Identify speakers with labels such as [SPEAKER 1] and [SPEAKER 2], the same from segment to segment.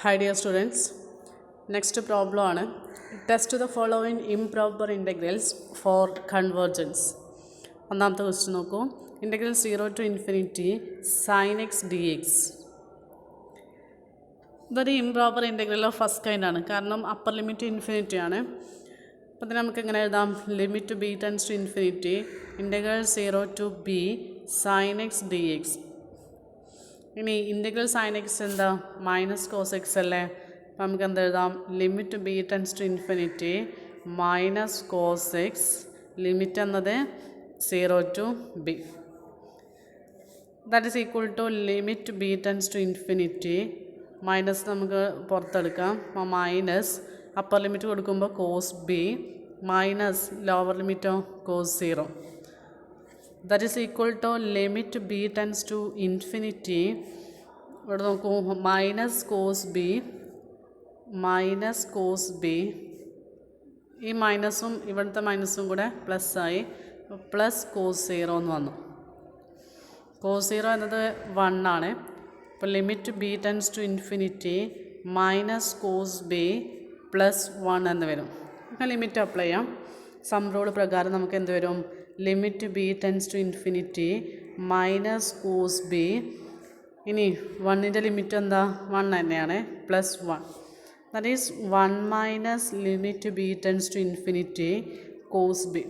[SPEAKER 1] Hi dear students, next problem ആണ് test the following improper integrals for convergence. ഒന്നാമത്തെ question നോക്കൂ. Integral 0 to infinity sin x dx. ഇതൊരു improper integral of first kind ആണ്, കാരണം upper limit infinity ആണ്. അപ്പോൾ അതിന് നമുക്ക് എങ്ങനെ എഴുതാം? Limit B tends to infinity integral 0 to B sine x d x. ഇനി ഇൻ്റഗ്രൽ സൈൻ എക്സ് എന്താ? മൈനസ് കോസ് എക്സ് അല്ലേ? അപ്പം നമുക്ക് എന്ത് എഴുതാം? Limit B tends to infinity minus cos x, limit എന്നത് 0 to B. That is equal to limit B tends to infinity minus നമുക്ക് പുറത്തെടുക്കാം. അപ്പോൾ മൈനസ് അപ്പർ ലിമിറ്റ് കൊടുക്കുമ്പോൾ കോസ് ബി മൈനസ് ലോവർ ലിമിറ്റോ cos 0. That is equal to limit B tends to infinity. ഇവിടെ നോക്കൂ, minus cos B ഈ മൈനസും ഇവിടുത്തെ മൈനസും കൂടെ പ്ലസ് ആയി, പ്ലസ് കോസ് 0 എന്ന് വന്നു. കോസ് 0 എന്നത് 1 ആണ്. അപ്പോൾ limit B tends to infinity minus cos b plus 1 എന്ന് വരും. അപ്പോൾ ലിമിറ്റ് അപ്ലൈ ചെയ്യാം. സം റൂൾ പ്രകാരം നമുക്ക് എന്ത് വരും? Limit B tends to infinity minus cos b, ഇനി 1ൻ്റെ ലിമിറ്റ് എന്താ? 1 തന്നെയാണ്, plus 1. That is 1 minus limit B tends to infinity cos b.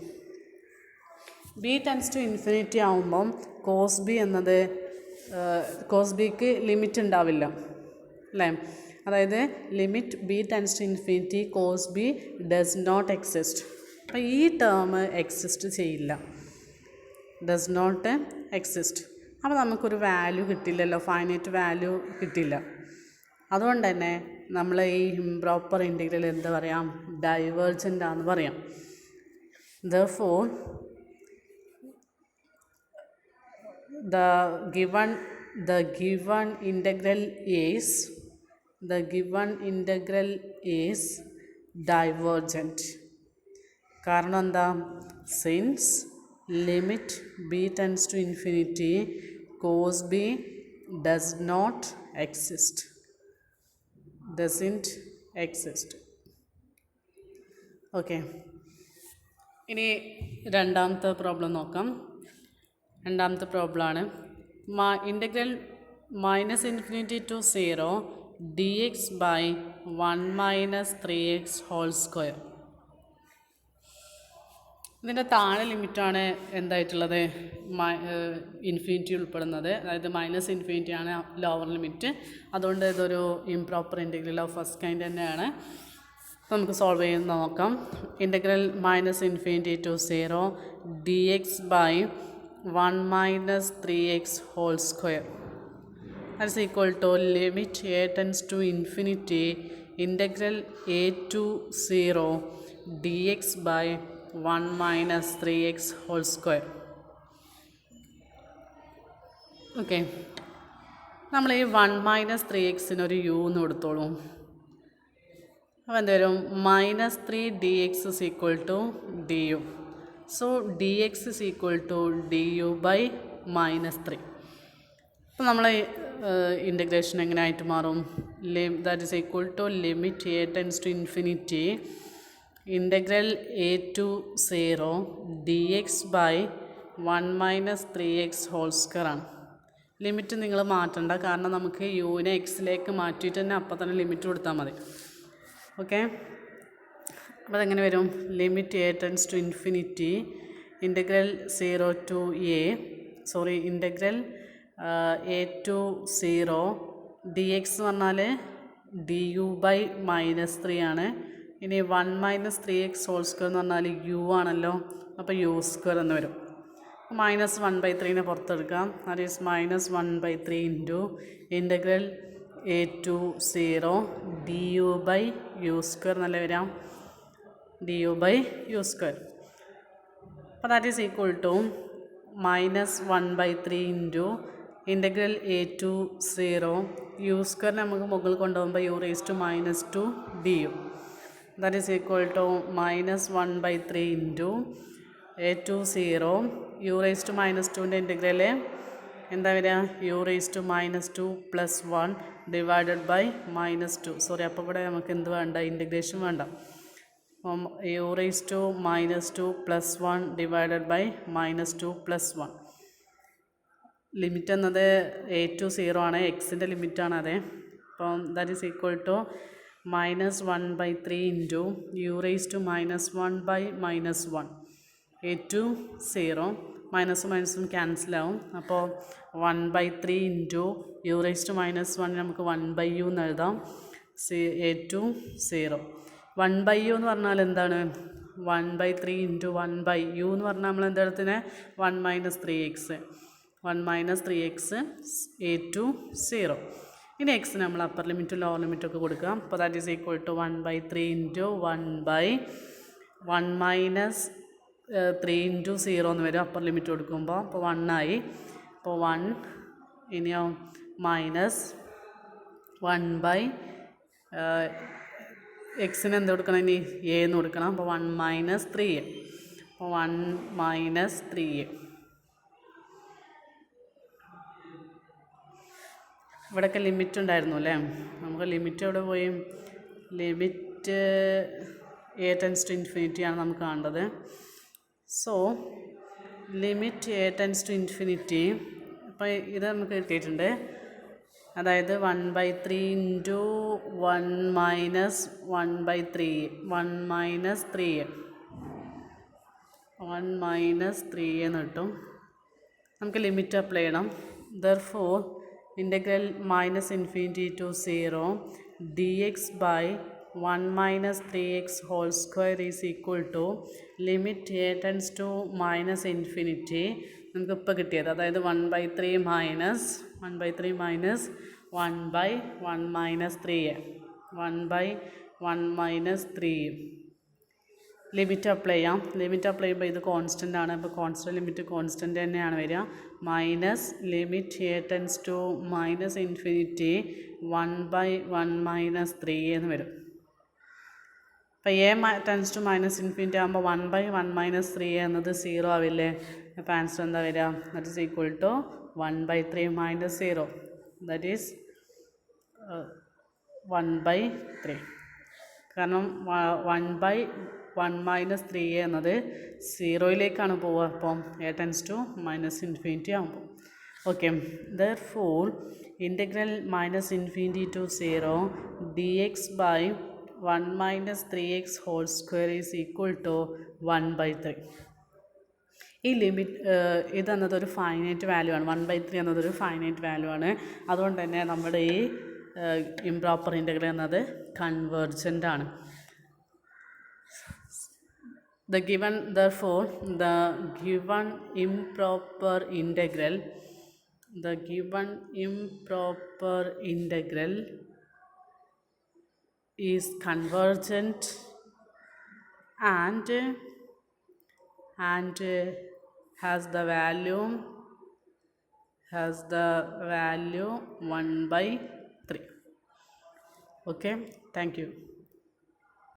[SPEAKER 1] B tends to infinity ആവുമ്പം കോസ് ബി എന്നത് കോസ് ബിക്ക് ലിമിറ്റ് ഉണ്ടാവില്ല അല്ലേ? അതായത് limit B tends to infinity cos B does not exist. അപ്പോൾ ഈ ടേം എക്സിസ്റ്റ് ചെയ്യില്ല, does not exist. അപ്പോൾ നമുക്കൊരു വാല്യൂ കിട്ടില്ലല്ലോ, ഫൈനൈറ്റ് വാല്യൂ കിട്ടില്ല. അതുകൊണ്ട് തന്നെ നമ്മൾ ഈ ഇംപ്രോപ്പർ ഇൻ്റഗ്രൽ എന്താ പറയാം? ഡൈവേർജൻ്റ് ആണെന്ന് പറയാം. Therefore the given integral is divergent. കാരണം എന്താ? Since limit B tends to infinity cos B does not exist, doesn't exist. Okay, ഇനി രണ്ടാമത്തെ പ്രോബ്ലം നോക്കാം. രണ്ടാമത്തെ പ്രോബ്ലമാണ് integral minus infinity to 0 d x by 1 minus 3x whole square. ഇതിൻ്റെ താഴെ ലിമിറ്റാണ് എന്തായിട്ടുള്ളത്? ഇൻഫിനിറ്റി ഉൾപ്പെടുന്നത്, അതായത് മൈനസ് ഇൻഫിനിറ്റി ആണ് ലോവർ ലിമിറ്റ്. അതുകൊണ്ട് ഇതൊരു improper integral of first kind തന്നെയാണ്. നമുക്ക് സോൾവ് ചെയ്യുന്ന നോക്കാം. Integral minus infinity to 0 d x by 1 minus 3x whole square. That is equal to limit a tends to infinity integral A to 0 d x by 1 minus 3x whole square. Okay, നമ്മൾ ഈ 1 minus 3xന് ഒരു U എന്ന് കൊടുത്തോളൂ. അപ്പോൾ എന്ത് വരും? Minus 3 d x is equal to d u. So d x is equal to d u by minus 3. അപ്പോൾ നമ്മൾ ഇൻ്റഗ്രേഷൻ എങ്ങനെ ആയിട്ട് മാറും? That is equal to limit a tends to infinity integral A to 0 d x by 1 minus 3x whole square ആണ്. Limit നിങ്ങൾ മാറ്റണ്ട, കാരണം നമുക്ക് യുവിനെ എക്സിലേക്ക് മാറ്റിയിട്ട് തന്നെ അപ്പം തന്നെ ലിമിറ്റ് കൊടുത്താൽ മതി. ഓക്കെ, അപ്പോൾ അതെങ്ങനെ വരും? Limit a tends to infinity integral integral A to 0 d x എന്ന് പറഞ്ഞാൽ ഡി യു ബൈ മൈനസ് 3 ആണ്. ഇനി 1 മൈനസ് 3x ഹോൾ സ്ക്വയർ എന്ന് പറഞ്ഞാൽ യു ആണല്ലോ, അപ്പോൾ യു സ്ക്വയർ എന്ന് വരും. മൈനസ് 1/3നെ പുറത്തെടുക്കാം. That is minus 1/3 into integral A to 0 d u by u square എന്നല്ലേ വരാം, d u by u square. അപ്പോൾ that is equal to minus 1/3 into integral A to 0 u സ്ക്വയറിനെ നമുക്ക് മുകളിൽ കൊണ്ടുപോകുമ്പോൾ u raise to minus 2 d u. That is equal to minus 1/3 into A to 0 u raise to minus 2ൻ്റെ integral എന്താ വരിക? U raise to minus 2 plus 1 divided by -2. Sorry, അപ്പോൾ ഇവിടെ നമുക്ക് എന്ത് വേണ്ട, ഇൻറ്റഗ്രേഷൻ വേണ്ട. അപ്പം u raise to -2 + 1 divided by -2 + 1. Limit എന്നത് a to 0 ആണ്, എക്സിൻ്റെ ലിമിറ്റാണ് അത്. അപ്പം that is equal to -1/3 into u raise to -1 by -1 a to 0. മൈനസും മൈനസും ക്യാൻസലാവും. അപ്പോൾ 1/3 ഇൻറ്റു u റേസ് ടു -1 നമുക്ക് 1/u എന്ന് എഴുതാം. a to 0. 1/u എന്ന് പറഞ്ഞാൽ എന്താണ്? 1/3 ഇൻറ്റു 1/u എന്ന് പറഞ്ഞാൽ നമ്മൾ എന്തെടുത്തിന് 1 - 3x 1 - 3x a to 0. ഇനി എക്സിന് നമ്മൾ അപ്പർ ലിമിറ്റും ലോവർ ലിമിറ്റും ഒക്കെ കൊടുക്കാം. അപ്പോൾ that is equal to 1/3 into 1/1 - 3 into 0 എന്ന് വരും അപ്പർ ലിമിറ്റ് കൊടുക്കുമ്പോൾ. അപ്പോൾ 1 ആയി. അപ്പോൾ 1 ഇനിയോ -1/, എക്സിന് എന്ത് കൊടുക്കണം, ഇനി എ എന്ന് കൊടുക്കണം. അപ്പോൾ 1 - 3a. അപ്പോൾ 1 - 3a. ഇവിടെയൊക്കെ ലിമിറ്റ് ഉണ്ടായിരുന്നു അല്ലേ? നമുക്ക് ലിമിറ്റ് എവിടെ പോയി? Limit a tends to infinity ആണ് നമുക്ക് കാണേണ്ടത്. So limit a tends to infinity, അപ്പോൾ ഇത് നമുക്ക് കിട്ടിയിട്ടുണ്ട്. അതായത് 1/3 ഇൻറ്റു 1 - 1/3 1 - 3a 1 - 3a എന്ന് കിട്ടും. നമുക്ക് ലിമിറ്റ് അപ്ലൈ ചെയ്യണം. Therefore integral -∞ to 0 dx by 1 - 3x whole square is equal to limit a tends to -∞. നമുക്ക് ഇപ്പോൾ കിട്ടിയത് അതായത് 1/3 മൈനസ് 1/1 - 3a 1/1 - 3. ലിമിറ്റ് അപ്ലൈ ചെയ്യാം. ലിമിറ്റ് അപ്ലൈ ചെയ്യുമ്പോൾ ഇത് കോൺസ്റ്റൻ്റ് ആണ്. അപ്പോൾ കോൺസ്റ്റൻ്റ് ലിമിറ്റ് കോൺസ്റ്റൻ്റ് തന്നെയാണ് വരിക. Minus limit a tends to -∞ 1/1 - 3 എന്ന് വരും. അപ്പോൾ a ടെൻസ് ടു -∞ ആകുമ്പോൾ 1/1 - 3 എന്നത് 0 ആവില്ലേ? അപ്പോൾ ആൻസർ എന്താ വരിക? That is equal to 1/3 - 0. That is 1/3. കാരണം 1/1 - 3a എന്നത് 0യിലേക്കാണ് പോവുക. അപ്പം a ടെൻസ് ടു -∞ ആകുമ്പോൾ. Okay, therefore integral -∞ to 0 dx by 1 - 3x whole square is equal to 1/3. ഈ ലിമിറ്റ് ഇതെന്നതൊരു ഫൈനൈറ്റ് വാല്യൂ ആണ്. 1/3 എന്നതൊരു ഫൈനൈറ്റ് വാല്യൂ ആണ്. അതുകൊണ്ട് തന്നെ നമ്മുടെ ഈ ഇംപ്രോപ്പർ ഇൻ്റഗ്രൽ എന്നത് കൺവേർജൻ്റ് ആണ്. Therefore, the given improper integral is convergent and has the value 1/3. Okay, thank you.